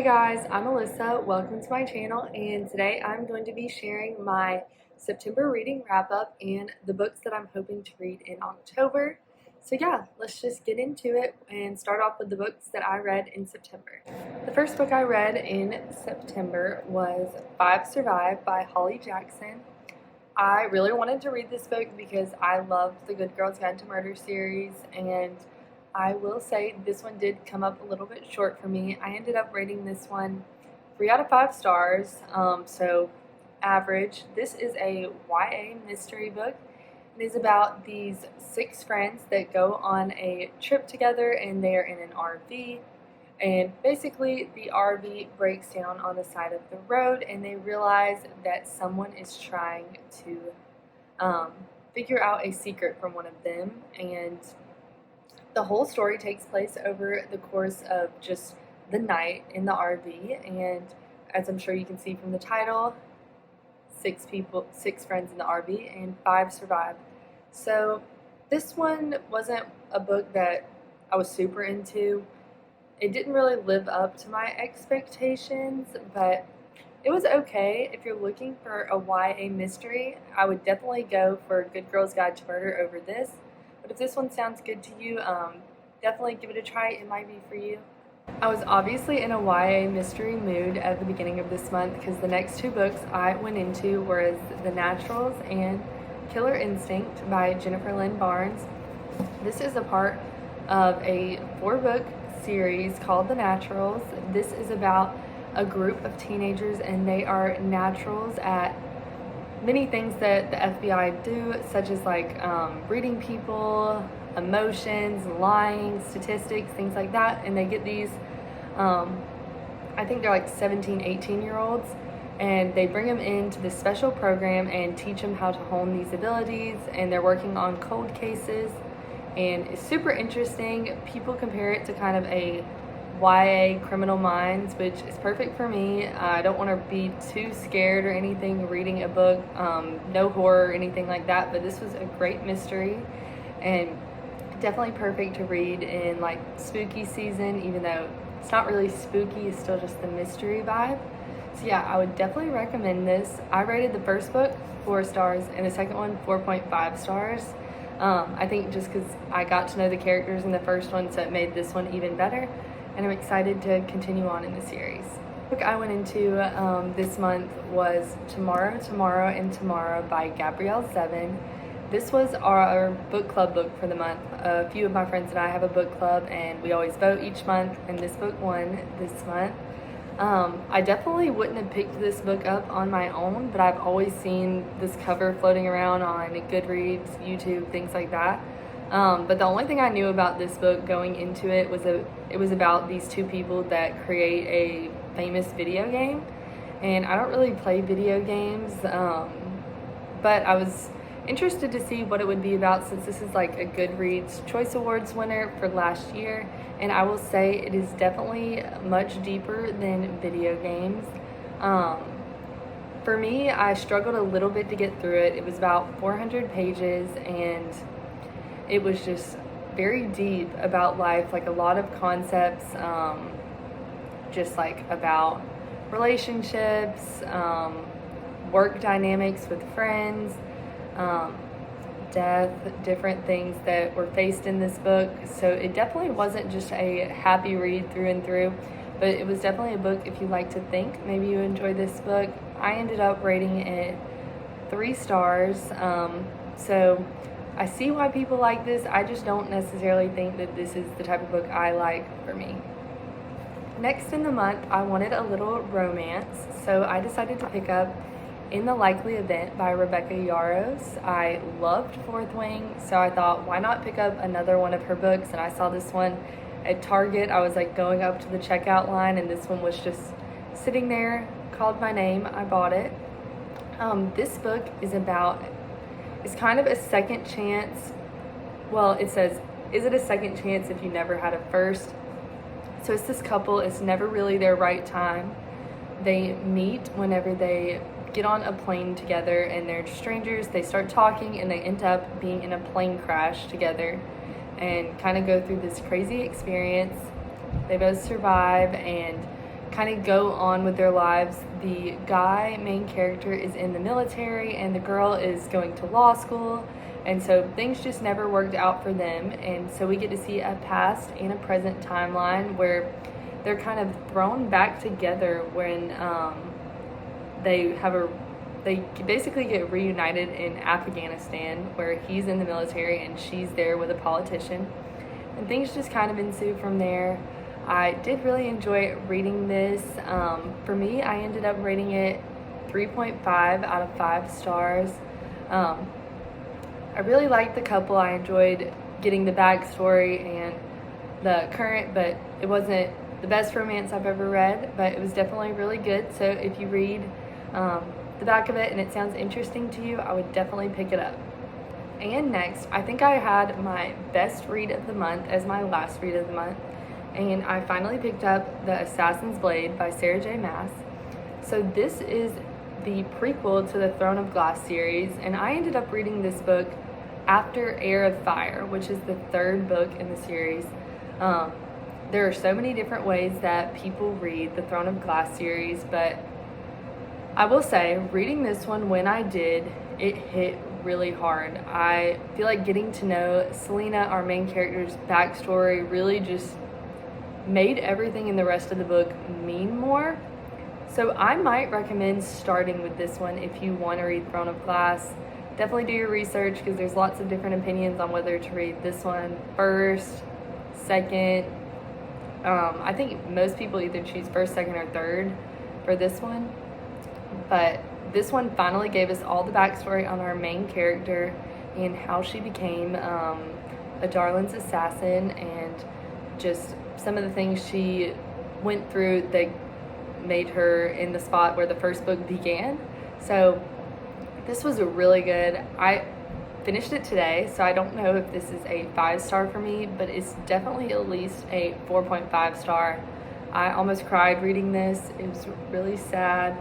Hey guys, I'm Alyssa. Welcome to my channel, and today I'm going to be sharing my September reading wrap up and the books that I'm hoping to read in October. So yeah, let's just get into it and start off with the books that I read in September. The first book I read in September was Five Survive by Holly Jackson. I really wanted to read this book because I loved the Good Girls Guide to Murder series, and I will say this one did come up a little bit short for me. I ended up rating this one 3 out of 5 stars, so average. This is a YA mystery book. It is about these 6 friends that go on a trip together, and they are in an RV. And basically, the RV breaks down on the side of the road, and they realize that someone is trying to figure out a secret from one of them. And the whole story takes place over the course of just the night in the RV. And as I'm sure you can see from the title, 6 friends in the RV, and 5 survive. So this one wasn't a book that I was super into. It didn't really live up to my expectations, but it was okay. If you're looking for a YA mystery, I would definitely go for Good Girls Guide to Murder over this. But if this one sounds good to you, definitely give it a try. It might be for you. I was obviously in a YA mystery mood at the beginning of this month because the next 2 books I went into were The Naturals and Killer Instinct by Jennifer Lynn Barnes. This is a part of a 4-book series called The Naturals. This is about a group of teenagers, and they are naturals at many things that the FBI do, such as reading people, emotions, lying, statistics, things like that. And they get these, I think they're like 17, 18-year-olds, and they bring them into this special program and teach them how to hone these abilities, and they're working on cold cases. And it's super interesting. People compare it to kind of a YA Criminal Minds, which is perfect for me. I don't want to be too scared or anything reading a book, no horror or anything like that, but this was a great mystery and definitely perfect to read in like spooky season, even though it's not really spooky, it's still just the mystery vibe. So yeah, I would definitely recommend this. I rated the first book 4 stars and the second one 4.5 stars. I think just because I got to know the characters in the first one, so it made this one even better, and I'm excited to continue on in the series. The book I went into this month was Tomorrow, Tomorrow, and Tomorrow by Gabrielle Zevin. This was our book club book for the month. A few of my friends and I have a book club, and we always vote each month, and this book won this month. I definitely wouldn't have picked this book up on my own, but I've always seen this cover floating around on Goodreads, YouTube, things like that. But the only thing I knew about this book going into it was about these 2 people that create a famous video game. And I don't really play video games, but I was interested to see what it would be about, since this is like a Goodreads Choice Awards winner for last year, and I will say it is definitely much deeper than video games. For me, I struggled a little bit to get through it. It was about 400 pages, and it was just very deep about life, like a lot of concepts, just like about relationships, work dynamics with friends, death, different things that were faced in this book. So it definitely wasn't just a happy read through and through, but it was definitely a book if you like to think. Maybe you enjoy this book. I ended up rating it 3 stars. So I see why people like this. I just don't necessarily think that this is the type of book I like for me. Next in the month, I wanted a little romance, so I decided to pick up In the Likely Event by Rebecca Yarros. I loved Fourth Wing, so I thought, why not pick up another one of her books? And I saw this one at Target. I was like going up to the checkout line, and this one was just sitting there, called my name. I bought it. This book it's kind of a second chance. Well, it says, is it a second chance if you never had a first? So it's this couple, it's never really their right time. They meet whenever they get on a plane together, and they're strangers. They start talking, and they end up being in a plane crash together and kind of go through this crazy experience. They both survive, and kind of go on with their lives. The guy main character is in the military and the girl is going to law school, and so things just never worked out for them. And so we get to see a past and a present timeline where they're kind of thrown back together when they basically get reunited in Afghanistan, where he's in the military and she's there with a politician, and things just kind of ensue from there. I did really enjoy reading this. For me, I ended up rating it 3.5 out of 5 stars. I really liked the couple. I enjoyed getting the backstory and the current, but it wasn't the best romance I've ever read, but it was definitely really good. So if you read the back of it and it sounds interesting to you, I would definitely pick it up. And next, I think I had my best read of the month as my last read of the month, and I finally picked up The Assassin's Blade by Sarah J. Maas. So this is the prequel to the Throne of Glass series, and I ended up reading this book after Heir of Fire, which is the 3rd book in the series. There are so many different ways that people read the Throne of Glass series, but I will say, reading this one when I did, it hit really hard. I feel like getting to know Selena, our main character's backstory, really just made everything in the rest of the book mean more. So I might recommend starting with this one if you want to read Throne of Glass. Definitely do your research, because there's lots of different opinions on whether to read this one first, second. I think most people either choose first, second, or third for this one. But this one finally gave us all the backstory on our main character and how she became a Darlin's assassin, and just some of the things she went through that made her in the spot where the first book began. So this was really good. I finished it today, so I don't know if this is a 5-star for me, but it's definitely at least a 4.5 star. I almost cried reading this. It was really sad,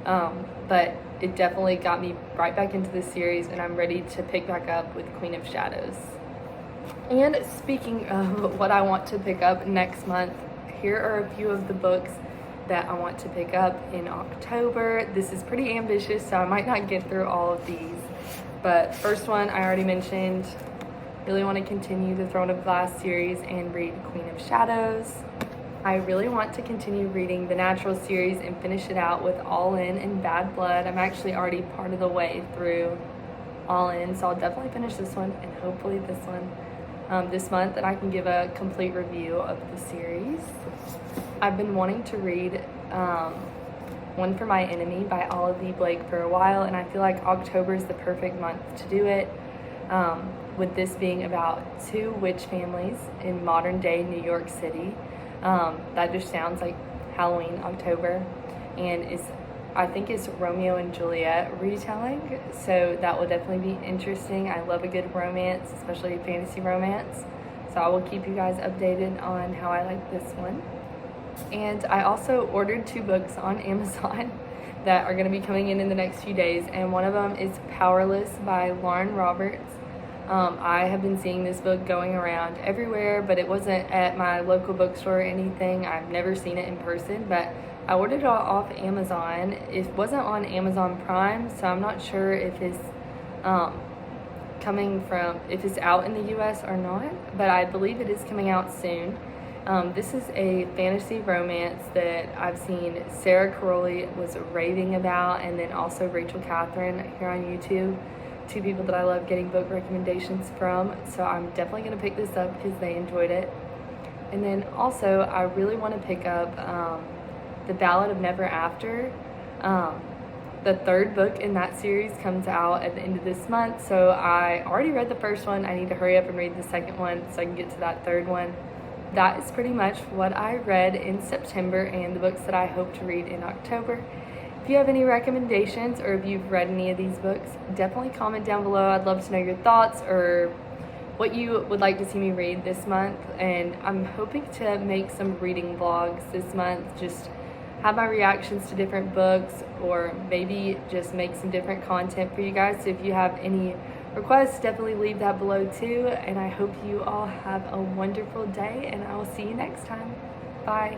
but it definitely got me right back into the series, and I'm ready to pick back up with Queen of Shadows. And speaking of what I want to pick up next month, here are a few of the books that I want to pick up in October. This is pretty ambitious, so I might not get through all of these. But first one I already mentioned, really want to continue the Throne of Glass series and read Queen of Shadows. I really want to continue reading the Natural series and finish it out with All In and Bad Blood. I'm actually already part of the way through All In, so I'll definitely finish this one and hopefully this one this month, and I can give a complete review of the series. I've been wanting to read One for My Enemy by Olive E. Blake for a while, and I feel like October is the perfect month to do it, with this being about 2 witch families in modern day New York City. That just sounds like Halloween, October, and I think it's Romeo and Juliet retelling, so that will definitely be interesting. I love a good romance, especially fantasy romance, so I will keep you guys updated on how I like this one. And I also ordered 2 books on Amazon that are going to be coming in the next few days, and one of them is Powerless by Lauren Roberts. I have been seeing this book going around everywhere, but it wasn't at my local bookstore or anything. I've never seen it in person, but I ordered it off Amazon. It wasn't on Amazon Prime, so I'm not sure if it's if it's out in the US or not, but I believe it is coming out soon. This is a fantasy romance that I've seen Sarah Caroli was raving about, and then also Rachel Catherine here on YouTube. 2 people that I love getting book recommendations from, so I'm definitely going to pick this up because they enjoyed it. And then also I really want to pick up The Ballad of Never After. The 3rd book in that series comes out at the end of this month, so I already read the first one. I need to hurry up and read the second one so I can get to that 3rd one. That is pretty much what I read in September and the books that I hope to read in October. If you have any recommendations or if you've read any of these books, definitely comment down below. I'd love to know your thoughts or what you would like to see me read this month. And I'm hoping to make some reading vlogs this month, just have my reactions to different books, or maybe just make some different content for you guys. So if you have any requests, definitely leave that below too. And I hope you all have a wonderful day, and I will see you next time. Bye.